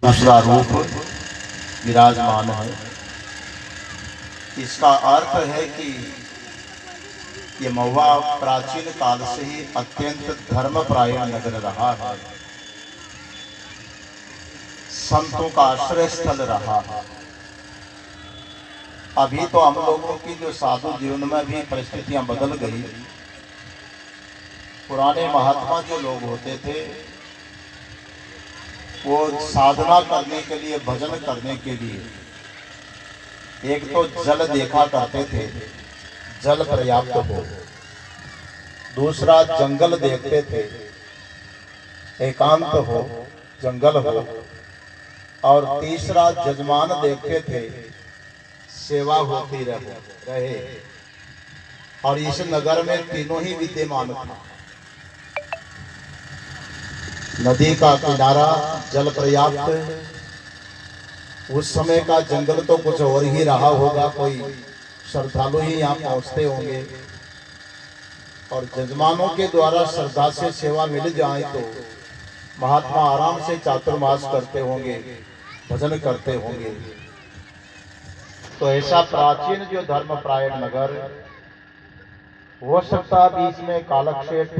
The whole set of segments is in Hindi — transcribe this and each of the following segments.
दूसरा रूप विराजमान है। इसका अर्थ है कि ये महुआ प्राचीन काल से ही अत्यंत धर्मप्रायण नगर रहा है, संतों का आश्रय स्थल रहा है। अभी तो हम लोगों की जो साधु जीवन में भी परिस्थितियां बदल गई। पुराने महात्मा जो लोग होते थे वो साधना करने के लिए, भजन करने के लिए एक तो जल देखा करते थे, जल पर्याप्त हो। दूसरा जंगल देखते थे, एकांत हो, जंगल हो। और तीसरा जजमान देखते थे, सेवा होती रहे। और इस नगर में तीनों ही विद्यमान था। नदी का किनारा, जल पर्याप्त। उस समय का जंगल तो कुछ और ही रहा होगा, कोई श्रद्धालु ही यहाँ पहुंचते होंगे। और जजमानों के द्वारा श्रद्धा से सेवा मिल जाए तो महात्मा आराम से चातुर्मास करते होंगे, भजन करते होंगे। तो ऐसा प्राचीन जो धर्मप्रायण नगर, हो सकता बीच में कालक्षेप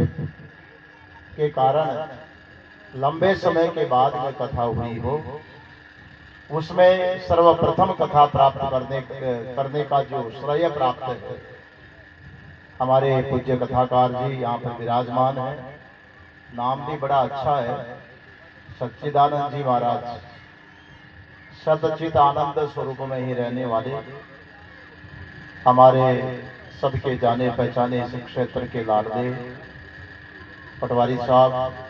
के कारण लंबे समय के बाद में कथा हुई हो। उसमें सर्वप्रथम कथा प्राप्त करने का जो श्रेय प्राप्त है, हमारे पूज्य कथाकार जी यहाँ पर विराजमान है। नाम भी बड़ा अच्छा है, सच्चिदानंद जी महाराज। सच्चित आनंद स्वरूप में ही रहने वाले, हमारे सबके जाने पहचाने इस क्षेत्र के लाडले पटवारी साहब,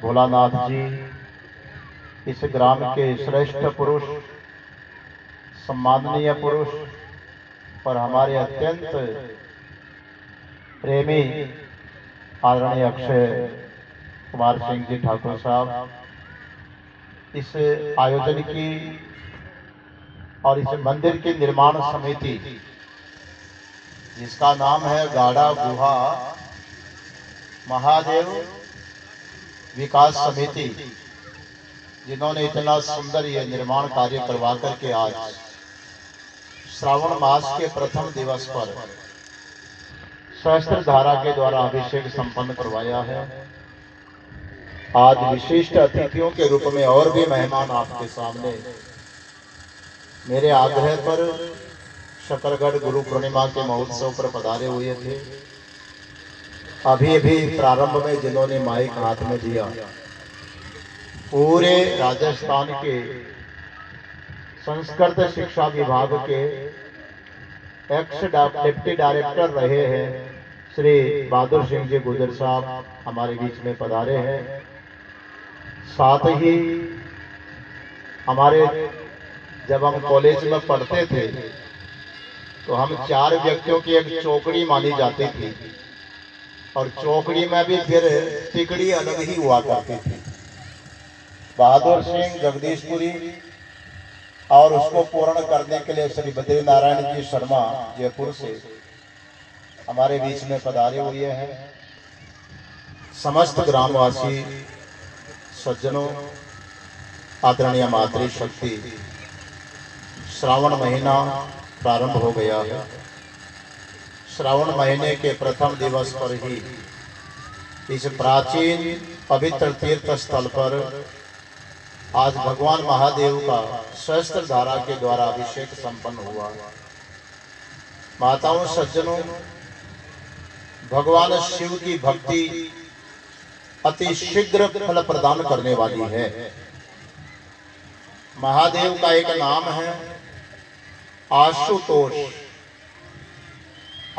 भोलानाथ जी, इस ग्राम के श्रेष्ठ पुरुष, सम्माननीय पुरुष और हमारे अत्यंत प्रेमी आदरणीय अक्षय कुमार सिंह जी ठाकुर साहब, इस आयोजन की और इस मंदिर की निर्माण समिति, जिसका नाम है गाढ़ा गुहा महादेव विकास समिति, जिन्होंने इतना सुंदर ये निर्माण कार्य करवा करके आज श्रावण मास के प्रथम दिवस पर सहस्त्र धारा के द्वारा अभिषेक संपन्न करवाया है। आज विशिष्ट अतिथियों के रूप में और भी मेहमान आपके सामने मेरे आग्रह पर शकरगढ़ गुरु पूर्णिमा के महोत्सव पर पधारे हुए थे। अभी अभी प्रारंभ में जिन्होंने माइक हाथ में दिया, पूरे राजस्थान के संस्कृत शिक्षा विभाग के एक्स डिप्टी डायरेक्टर रहे हैं श्री बहादुर सिंह जी गुजर साहब हमारे बीच में पधारे हैं। साथ ही हमारे, जब हम कॉलेज में पढ़ते थे तो हम 4 व्यक्तियों की एक चौकड़ी मानी जाती थी, और चौकड़ी में भी फिर तिकड़ी अलग ही हुआ करती थी। बहादुर सिंह जगदीशपुरी, और उसको पूर्ण करने के लिए श्री बद्री नारायण जी शर्मा जयपुर से हमारे बीच में पधारे हुए हैं। समस्त ग्रामवासी सज्जनों, आदरणीय मातृशक्ति, श्रावण महीना प्रारंभ हो गया है। श्रावण महीने के प्रथम दिवस पर ही इस प्राचीन पवित्र तीर्थ स्थल पर आज भगवान महादेव का सहस्त्र धारा के द्वारा अभिषेक संपन्न हुआ। माताओं, सज्जनों, भगवान शिव की भक्ति अति शीघ्र फल प्रदान करने वाली है। महादेव का एक नाम है आशुतोष।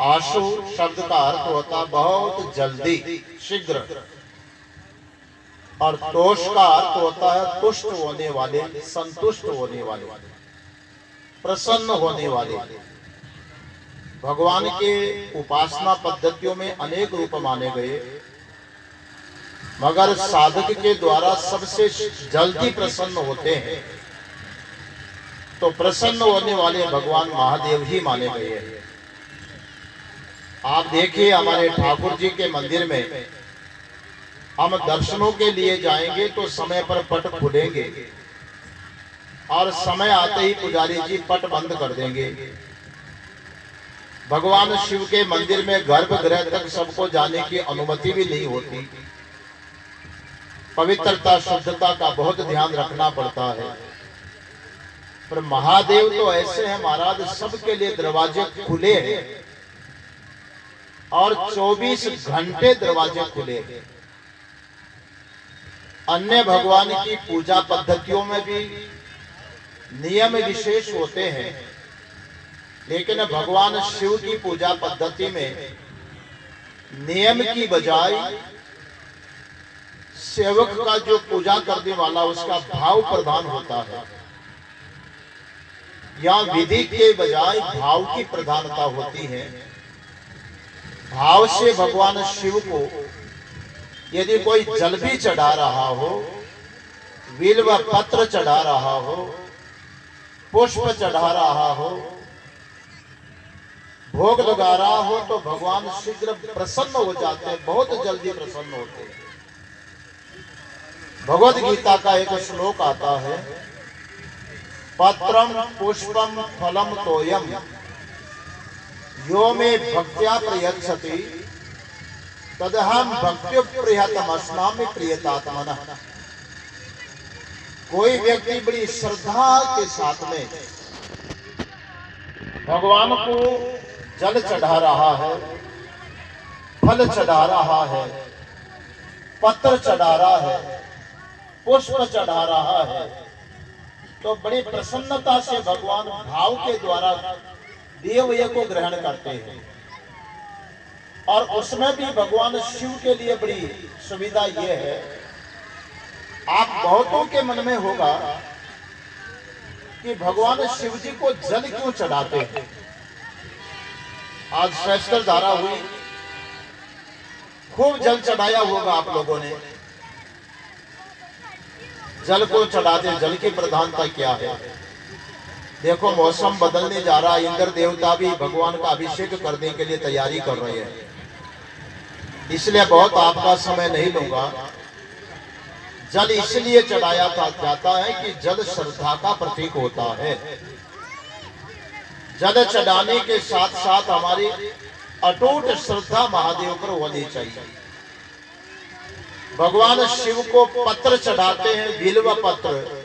आशु शब्द का अर्थ होता है बहुत जल्दी, शीघ्र, और तोष का अर्थ होता है तुष्ट होने वाले, संतुष्ट होने वाले, प्रसन्न होने वाले। भगवान के उपासना पद्धतियों में अनेक रूप माने गए, मगर साधक के द्वारा सबसे जल्दी प्रसन्न होते हैं तो प्रसन्न होने वाले भगवान महादेव ही माने गए हैं। आप देखिए, हमारे ठाकुर जी के मंदिर में हम दर्शनों के लिए जाएंगे तो समय पर पट खुलेंगे और समय आते ही पुजारी जी पट बंद कर देंगे। भगवान शिव के मंदिर में गर्भगृह तक सबको जाने की अनुमति भी नहीं होती। पवित्रता शुद्धता का बहुत ध्यान रखना पड़ता है। पर महादेव तो ऐसे हैं महाराज, सबके लिए दरवाजे खुले हैं और 24 घंटे दरवाजे खुले हैं। अन्य भगवान की पूजा पद्धतियों में भी नियम विशेष होते हैं, लेकिन भगवान शिव की पूजा पद्धति में नियम की बजाय सेवक का जो पूजा करने वाला उसका भाव प्रधान होता है। यहाँ विधि के बजाय भाव की प्रधानता होती है। भाव से भगवान शिव को यदि कोई जल भी चढ़ा रहा हो, बिल्व पत्र चढ़ा रहा हो, पुष्प चढ़ा रहा हो, भोग लगा रहा हो, तो भगवान शीघ्र प्रसन्न हो जाते हैं, बहुत जल्दी प्रसन्न होते हैं। भगवद गीता का एक श्लोक आता है, पत्रम पुष्पम फलम तोयम यो मे भक्त्या प्रयच्छति तदहम भक्त्यो प्रियतमस्नामि प्रियतात्मनः। कोई व्यक्ति बड़ी श्रद्धा के साथ में भगवान को जल चढ़ा रहा है, फल चढ़ा रहा है, पत्र चढ़ा रहा है, पुष्प चढ़ा रहा है, तो बड़ी प्रसन्नता से भगवान भाव के द्वारा दिए हुए को ग्रहण करते हैं। और उसमें भी भगवान शिव के लिए बड़ी सुविधा यह है, आप बहुतों के मन में होगा कि भगवान शिव जी को जल क्यों चढ़ाते हैं। आज सहस्त्र धारा हुई, खूब जल चढ़ाया होगा आप लोगों ने। जल को चढ़ाते, जल की प्रधानता क्या है? देखो मौसम बदलने जा रहा है, इंद्र देवता भी भगवान का अभिषेक करने के लिए तैयारी कर रहे हैं, इसलिए बहुत आपका समय नहीं लूंगा। जल इसलिए चढ़ाया जाता है कि जल श्रद्धा का प्रतीक होता है। जल चढ़ाने के साथ साथ हमारी अटूट श्रद्धा महादेव पर होनी चाहिए। भगवान शिव को पत्र चढ़ाते हैं, बिल्व पत्र।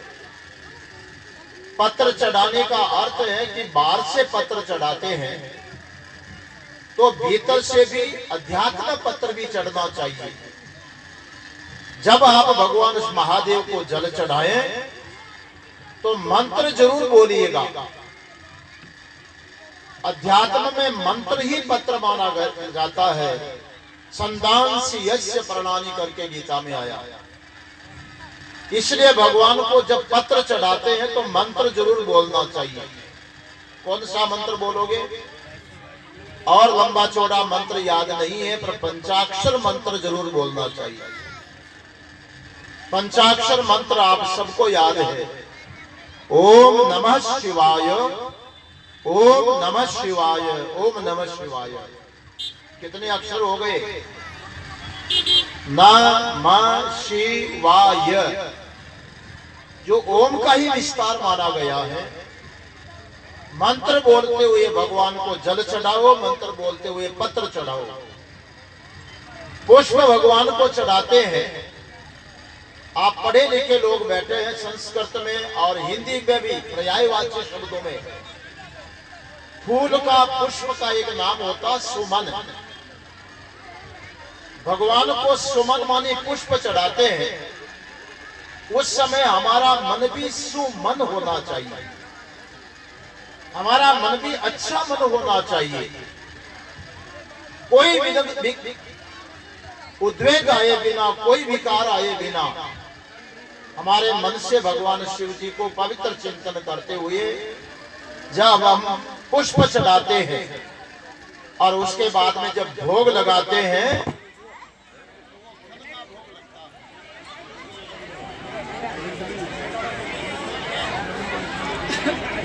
पत्र चढ़ाने का अर्थ है कि बाहर से पत्र चढ़ाते हैं तो भीतर से भी अध्यात्म पत्र भी चढ़ना चाहिए। जब आप भगवान महादेव को जल चढ़ाएं तो मंत्र जरूर बोलिएगा। अध्यात्म में मंत्र ही पत्र माना जाता है। संदांसी यस्य प्रणाली करके गीता में आया। इसलिए भगवान को जब पत्र चढ़ाते हैं तो मंत्र जरूर बोलना चाहिए। कौन सा मंत्र बोलोगे? और लंबा चौड़ा मंत्र याद नहीं है, पर पंचाक्षर मंत्र जरूर बोलना चाहिए। पंचाक्षर मंत्र आप सबको याद है। ओम नमः शिवाय, ओम नमः शिवाय, ओम नमः शिवाय। कितने अक्षर हो गए? नमः शिवाय, जो ओम का ही विस्तार माना गया है। मंत्र बोलते हुए भगवान को जल चढ़ाओ, मंत्र बोलते हुए पत्र चढ़ाओ। पुष्प भगवान को चढ़ाते हैं। आप पढ़े लिखे लोग बैठे हैं, संस्कृत में और हिंदी में भी पर्यायवाची शब्दों में फूल का, पुष्प का एक नाम होता सुमन। भगवान को सुमन माने पुष्प चढ़ाते हैं। उस समय हमारा मन भी सुमन होना चाहिए, हमारा मन भी अच्छा मन होना चाहिए। कोई भी उद्वेग आए बिना, कोई विकार आए बिना हमारे मन से भगवान शिव जी को पवित्र चिंतन करते हुए जब हम पुष्प चढ़ाते हैं और उसके बाद में जब भोग लगाते हैं